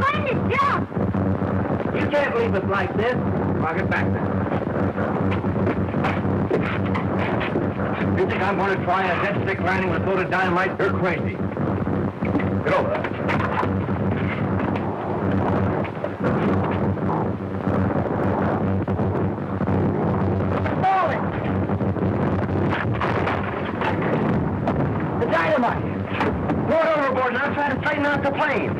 going to jump. You can't leave us like this. I'll get back now. You think I'm going to try a dead stick landing with a load of dynamite? You're crazy. Get over there. Falling! The dynamite! Throw it overboard now. Try to straighten out the plane.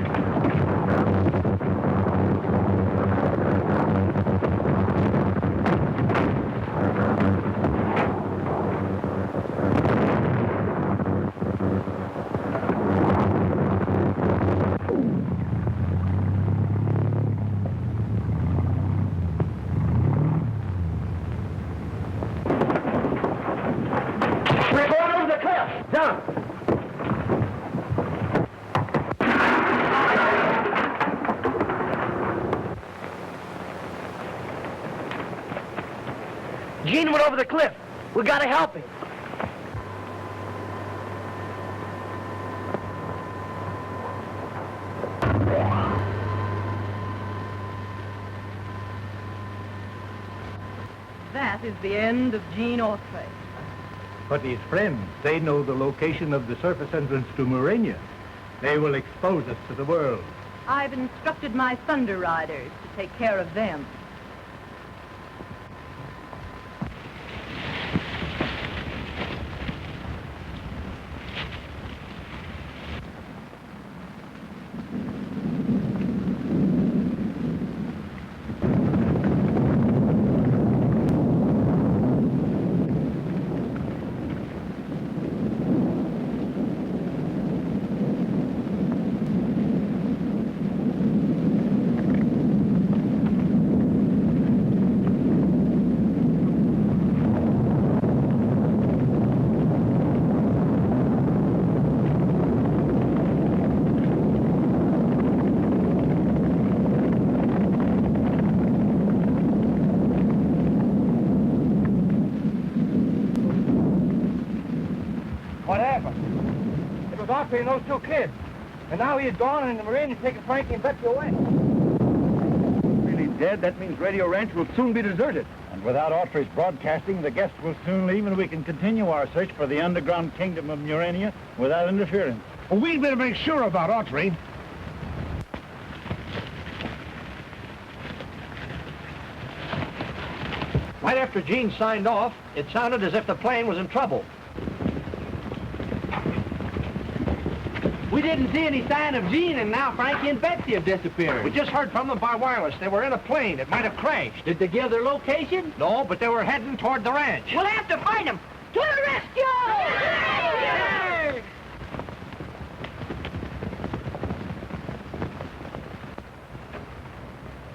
Gene went over the cliff. We gotta help him. That is the end of Gene Autry. But his friends, they know the location of the surface entrance to Murania. They will expose us to the world. I've instructed my Thunder Riders to take care of them. Autry and those two kids. And now he is gone and the Marine is taking Frankie and Betsy away. Really dead? That means Radio Ranch will soon be deserted. And without Autry's broadcasting, the guests will soon leave and we can continue our search for the underground kingdom of Murania without interference. Well, we'd better make sure about Autry. Right after Gene signed off, it sounded as if the plane was in trouble. We didn't see any sign of Gene, and now Frankie and Betsy have disappeared. We just heard from them by wireless. They were in a plane. It might have crashed. Did they give their location? No, but they were heading toward the ranch. We'll have to find them. To the rescue!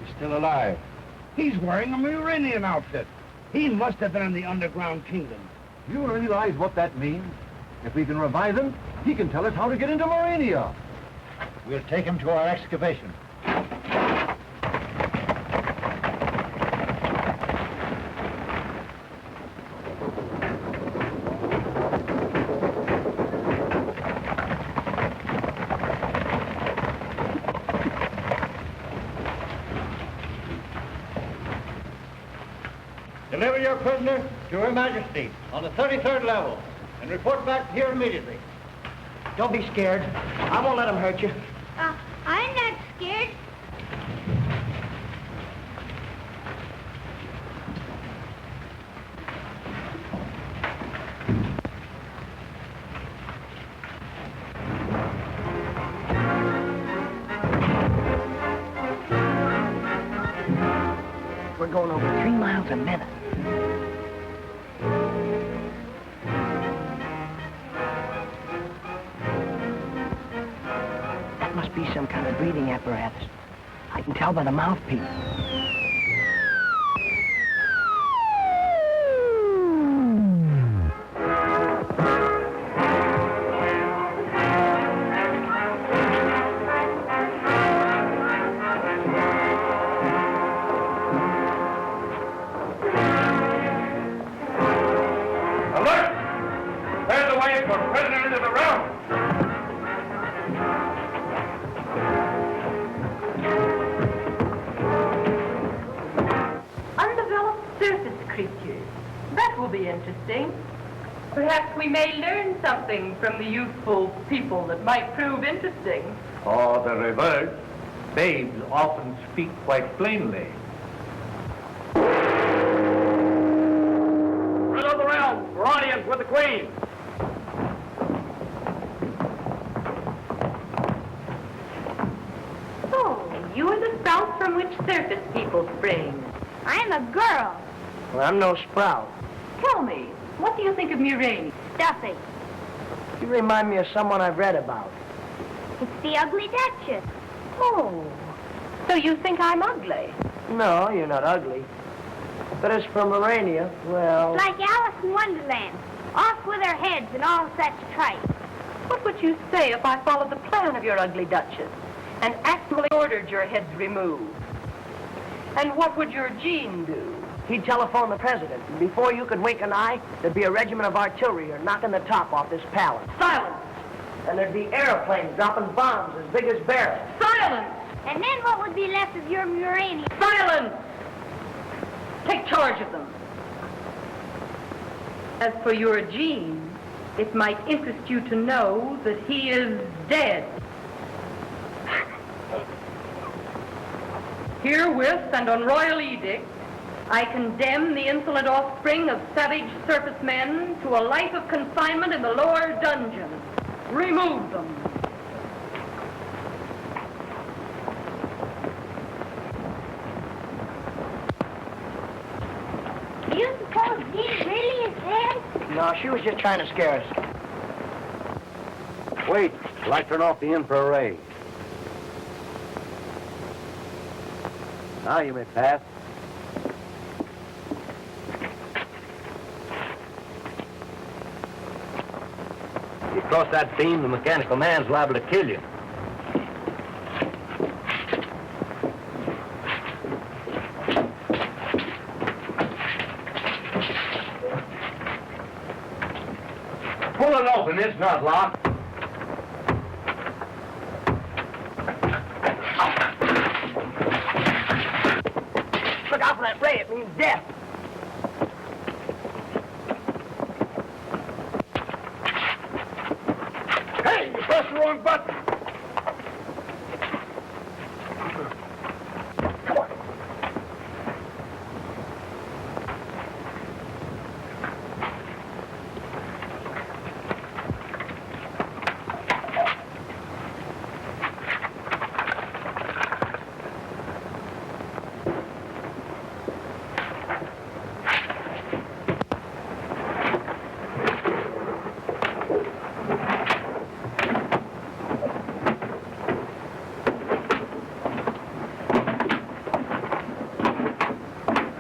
He's still alive. He's wearing a Muranian outfit. He must have been in the underground kingdom. You realize what that means? If we can revive him, he can tell us how to get into Murania. We'll take him to our excavation. Deliver your prisoner to Her Majesty on the 33rd level and report back here immediately. Don't be scared. I won't let him hurt you. I'm not scared. We're going over 3 miles a minute. Be some kind of breathing apparatus. I can tell by the mouthpiece. Alert! Clear the way for prisoner into the realm. be interesting. Perhaps we may learn something from the youthful people that might prove interesting. Or the reverse. Babes often speak quite plainly. Rid of the realm for audience with the Queen. Oh, you are the sprout from which surface people spring. I'm a girl. Well, I'm no sprout. Tell me, what do you think of Murray? Stuffy. You remind me of someone I've read about. It's the ugly Duchess. Oh, so you think I'm ugly? No, you're not ugly. But as for Morania, well... Like Alice in Wonderland. Off with her heads and all such tripe. What would you say if I followed the plan of your ugly Duchess and actually ordered your heads removed? And what would your Jean do? He'd telephone the president, and before you could wink an eye, there'd be a regiment of artillery knocking the top off this palace. Silence! And there'd be airplanes dropping bombs as big as barrels. Silence! And then what would be left of your Murania? Silence! Take charge of them. As for your Jean, it might interest you to know that he is dead. Herewith and on royal edict, I condemn the insolent offspring of savage surface men to a life of confinement in the lower dungeon. Remove them. Do you suppose Jean really is dead? No, she was just trying to scare us. Wait till I turn off the infrared. Now you may pass. You cross that beam, the mechanical man's liable to kill you. Pull it open, it's not locked. Look out for that ray, it means death. Hey, you pressed the wrong button. Come on.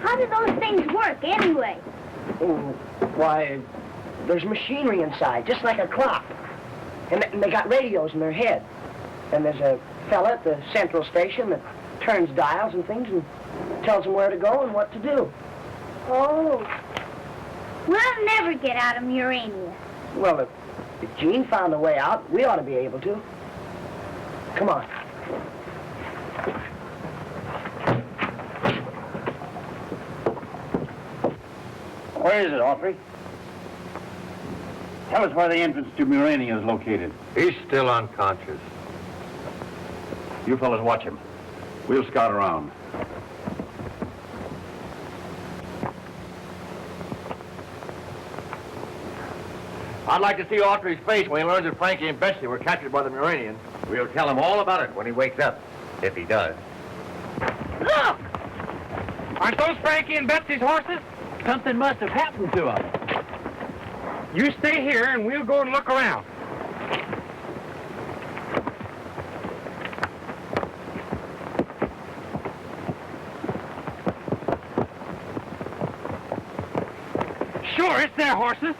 How do those things work, anyway? Oh, why, there's machinery inside, just like a clock. And they got radios in their head. And there's a fella at the central station that turns dials and things and tells them where to go and what to do. Oh. We'll never get out of Murania. Well, if Jean found a way out, we ought to be able to. Come on. Where is it, Autry? Tell us where the entrance to Murania is located. He's still unconscious. You fellas watch him. We'll scout around. I'd like to see Autry's face when he learns that Frankie and Betsy were captured by the Muranians. We'll tell him all about it when he wakes up, if he does. Look! Aren't those Frankie and Betsy's horses? Something must have happened to us. You stay here and we'll go and look around. Sure, it's their horses.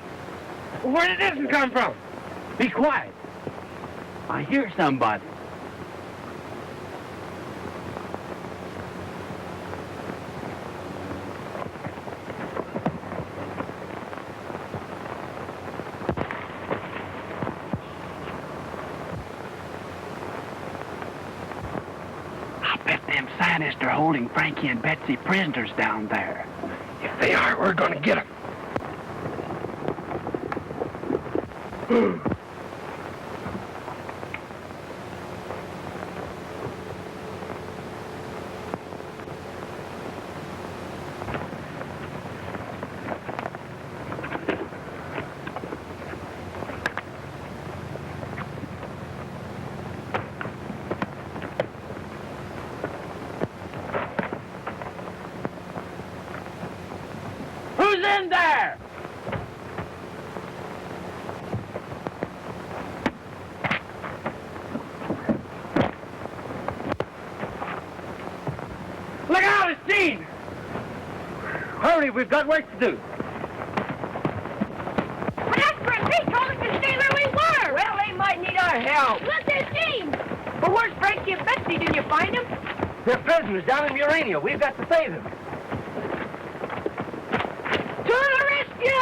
Where did this one come from? Be quiet. I hear somebody. I bet them scientists are holding Frankie and Betsy prisoners down there. If they are, we're gonna get them. Who's in there? Look out, it's Gene! Hurry, we've got work to do. But Esper and Pete told us to stay where we were. Well, they might need our help. Look, there's Gene. But where's Frankie and Betsy? Didn't you find them? They're prisoners down in Urania. We've got to save them. To the rescue!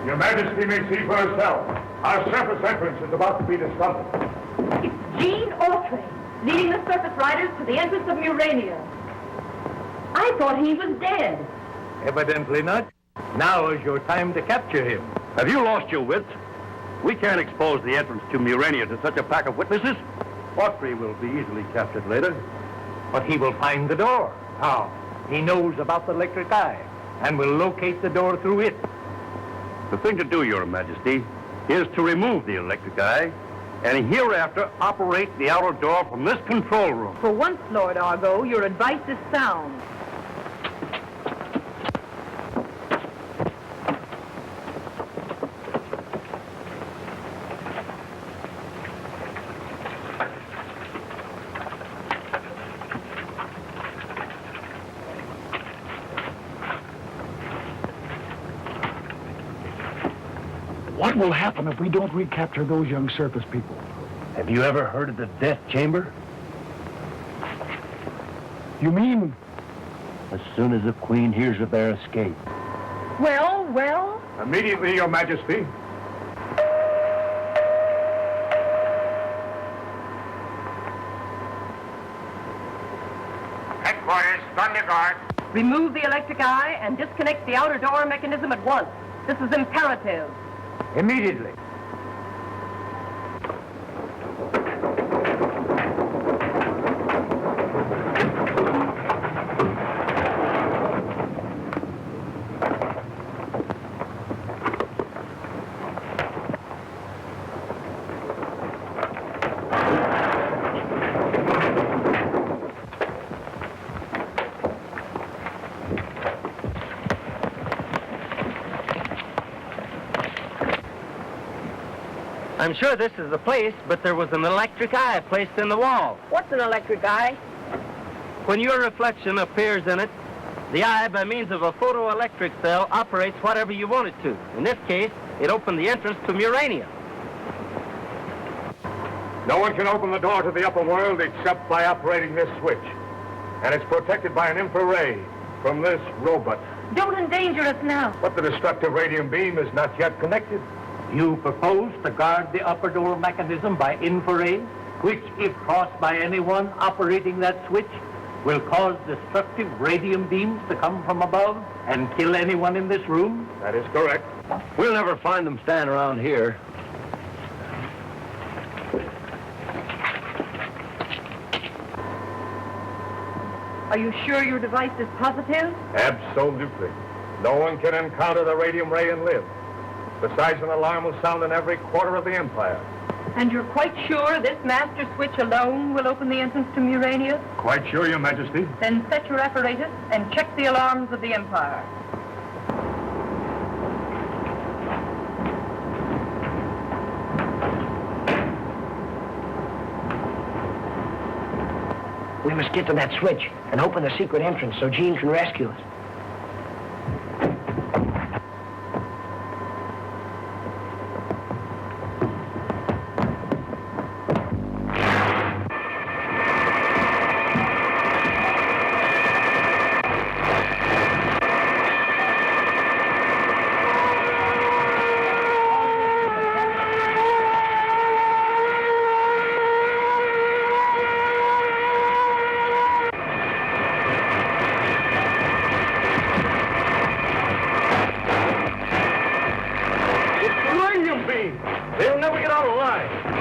Your Majesty may see for herself. Our surface entrance is about to be discovered. It's Gene Autry, leading the surface riders to the entrance of Urania. I thought he was dead. Evidently not. Now is your time to capture him. Have you lost your wits? We can't expose the entrance to Murania to such a pack of witnesses. Autry will be easily captured later, but he will find the door. How? He knows about the electric eye and will locate the door through it. The thing to do, Your Majesty, is to remove the electric eye and hereafter operate the outer door from this control room. For once, Lord Argo, your advice is sound. What will happen if we don't recapture those young surface people? Have you ever heard of the death chamber? You mean? As soon as the Queen hears of their escape. Well? Immediately, Your Majesty. Headquarters, Thunder Guard. Remove the electric eye and disconnect the outer door mechanism at once. This is imperative. Immediately. I'm sure this is the place, but there was an electric eye placed in the wall. What's an electric eye? When your reflection appears in it, the eye, by means of a photoelectric cell, operates whatever you want it to. In this case, it opened the entrance to Murania. No one can open the door to the upper world except by operating this switch. And it's protected by an infrared from this robot. Don't endanger us now. But the destructive radium beam is not yet connected. You propose to guard the upper door mechanism by infrared, which, if crossed by anyone operating that switch, will cause destructive radium beams to come from above and kill anyone in this room? That is correct. We'll never find them standing around here. Are you sure your device is positive? Absolutely. No one can encounter the radium ray and live. Besides, an alarm will sound in every quarter of the Empire. And you're quite sure this master switch alone will open the entrance to Murania? Quite sure, Your Majesty. Then set your apparatus and check the alarms of the Empire. We must get to that switch and open the secret entrance so Gene can rescue us. They'll never get out alive.